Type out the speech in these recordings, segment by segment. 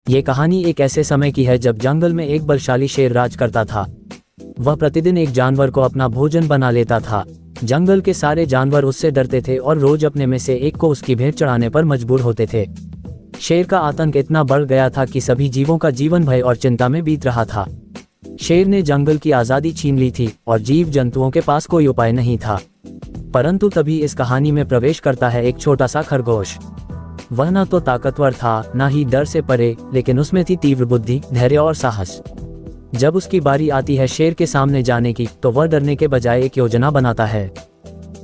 ये कहानी एक ऐसे समय की है जब जंगल में एक बलशाली शेर राज करता था। वह प्रतिदिन एक जानवर को अपना भोजन बना लेता था। जंगल के सारे जानवर उससे डरते थे और रोज अपने में से एक को उसकी भेंट चढ़ाने पर मजबूर होते थे। शेर का आतंक इतना बढ़ गया था कि सभी जीवों का जीवन भय और चिंता में बीत रहा था। शेर ने जंगल की आज़ादी छीन ली थी और जीव जंतुओं के पास कोई उपाय नहीं था। परंतु तभी इस कहानी में प्रवेश करता है एक छोटा सा खरगोश। वह न तो ताकतवर था, न ही डर से परे, लेकिन उसमें थी तीव्र बुद्धि, धैर्य और साहस। जब उसकी बारी आती है शेर के सामने जाने की, तो वह डरने के बजाय एक योजना बनाता है।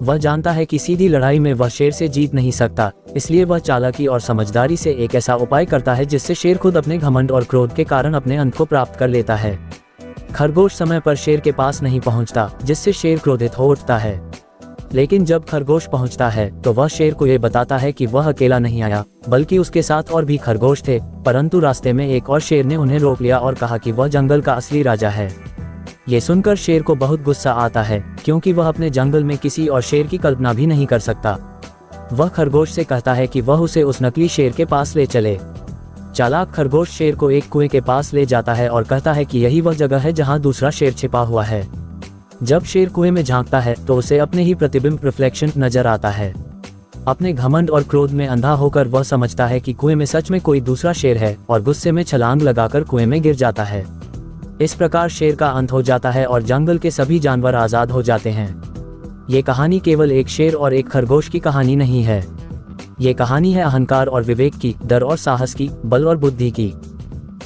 वह जानता है कि सीधी लड़ाई में वह शेर से जीत नहीं सकता, इसलिए वह चालाकी और समझदारी से एक ऐसा उपाय करता है जिससे शेर खुद अपने घमंड और क्रोध के कारण अपने अंत को प्राप्त कर लेता है। खरगोश समय पर शेर के पास नहीं पहुंचता, जिससे शेर क्रोधित हो उठता है। लेकिन जब खरगोश पहुंचता है तो वह शेर को ये बताता है कि वह अकेला नहीं आया, बल्कि उसके साथ और भी खरगोश थे। परंतु रास्ते में एक और शेर ने उन्हें रोक लिया और कहा कि वह जंगल का असली राजा है। ये सुनकर शेर को बहुत गुस्सा आता है, क्योंकि वह अपने जंगल में किसी और शेर की कल्पना भी नहीं कर सकता। वह खरगोश से कहता है कि वह उसे उस नकली शेर के पास ले चले। चालाक खरगोश शेर को एक कुएं के पास ले जाता है और कहता है कि यही वह जगह है जहां दूसरा शेर छिपा हुआ है। जब शेर कुएं में झांकता है तो उसे अपने ही प्रतिबिंब रिफ्लेक्शन नजर आता है। अपने घमंड और क्रोध में अंधा होकर वह समझता है कि कुएं में सच में कोई दूसरा शेर है और गुस्से में छलांग लगाकर कुएं में गिर जाता है। इस प्रकार शेर का अंत हो जाता है और जंगल के सभी जानवर आजाद हो जाते हैं। ये कहानी केवल एक शेर और एक खरगोश की कहानी नहीं है। ये कहानी है अहंकार और विवेक की, डर और साहस की, बल और बुद्धि की।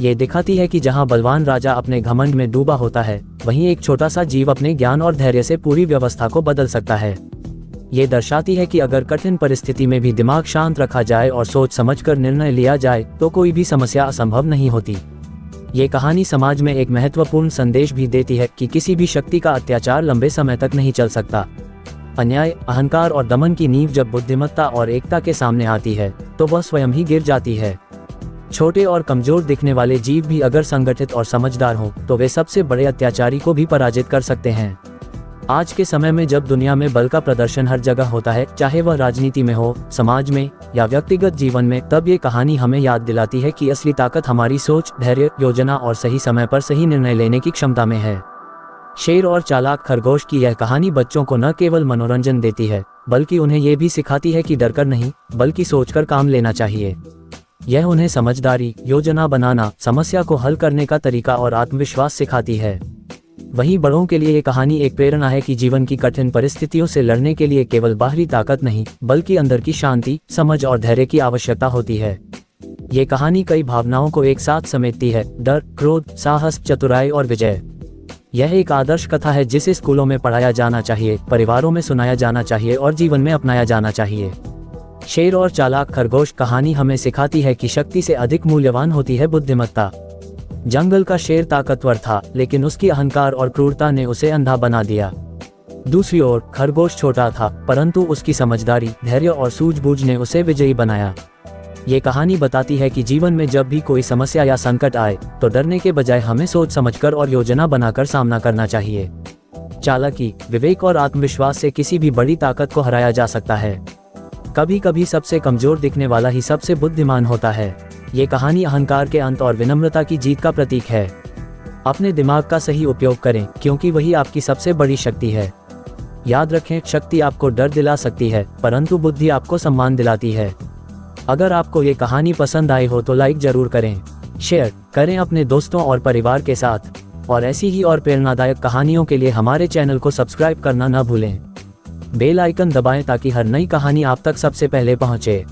ये दिखाती है कि जहां बलवान राजा अपने घमंड में डूबा होता है, वहीं एक छोटा सा जीव अपने ज्ञान और धैर्य से पूरी व्यवस्था को बदल सकता है। ये दर्शाती है कि अगर कठिन परिस्थिति में भी दिमाग शांत रखा जाए और सोच समझकर निर्णय लिया जाए तो कोई भी समस्या असंभव नहीं होती। ये कहानी समाज में एक महत्वपूर्ण संदेश भी देती है कि किसी भी शक्ति का अत्याचार लंबे समय तक नहीं चल सकता। अन्याय, अहंकार और दमन की नींव जब बुद्धिमत्ता और एकता के सामने आती है तो वह स्वयं ही गिर जाती है। छोटे और कमजोर दिखने वाले जीव भी अगर संगठित और समझदार हों तो वे सबसे बड़े अत्याचारी को भी पराजित कर सकते हैं। आज के समय में जब दुनिया में बल का प्रदर्शन हर जगह होता है, चाहे वह राजनीति में हो, समाज में या व्यक्तिगत जीवन में, तब ये कहानी हमें याद दिलाती है कि असली ताकत हमारी सोच, धैर्य, योजना और सही समय पर सही निर्णय लेने की क्षमता में है। शेर और चालाक खरगोश की यह कहानी बच्चों को न केवल मनोरंजन देती है, बल्कि उन्हें ये भी सिखाती है कि डरकर नहीं, बल्कि सोचकर काम लेना चाहिए। यह उन्हें समझदारी, योजना बनाना, समस्या को हल करने का तरीका और आत्मविश्वास सिखाती है। वहीं बड़ों के लिए ये कहानी एक प्रेरणा है कि जीवन की कठिन परिस्थितियों से लड़ने के लिए केवल बाहरी ताकत नहीं, बल्कि अंदर की शांति, समझ और धैर्य की आवश्यकता होती है। ये कहानी कई भावनाओं को एक साथ समेटती है: डर, क्रोध, साहस, चतुराई और विजय। यह एक आदर्श कथा है जिसे स्कूलों में पढ़ाया जाना चाहिए, परिवारों में सुनाया जाना चाहिए और जीवन में अपनाया जाना चाहिए। शेर और चालाक खरगोश कहानी हमें सिखाती है कि शक्ति से अधिक मूल्यवान होती है बुद्धिमत्ता। जंगल का शेर ताकतवर था, लेकिन उसकी अहंकार और क्रूरता ने उसे अंधा बना दिया। दूसरी ओर खरगोश छोटा था, परंतु उसकी समझदारी, धैर्य और सूझबूझ ने उसे विजयी बनाया। ये कहानी बताती है कि जीवन में जब भी कोई समस्या या संकट आए तो डरने के बजाय हमें सोच समझकर और योजना बनाकर सामना करना चाहिए। चालाकी, विवेक और आत्मविश्वास से किसी भी बड़ी ताकत को हराया जा सकता है। कभी कभी सबसे कमजोर दिखने वाला ही सबसे बुद्धिमान होता है। ये कहानी अहंकार के अंत और विनम्रता की जीत का प्रतीक है। अपने दिमाग का सही उपयोग करें, क्योंकि वही आपकी सबसे बड़ी शक्ति है। याद रखें, शक्ति आपको डर दिला सकती है, परंतु बुद्धि आपको सम्मान दिलाती है। अगर आपको ये कहानी पसंद आई हो तो लाइक जरूर करें, शेयर करें अपने दोस्तों और परिवार के साथ, और ऐसी ही और प्रेरणादायक कहानियों के लिए हमारे चैनल को सब्सक्राइब करना न भूलें। बेल आइकन दबाएं ताकि हर नई कहानी आप तक सबसे पहले पहुंचे।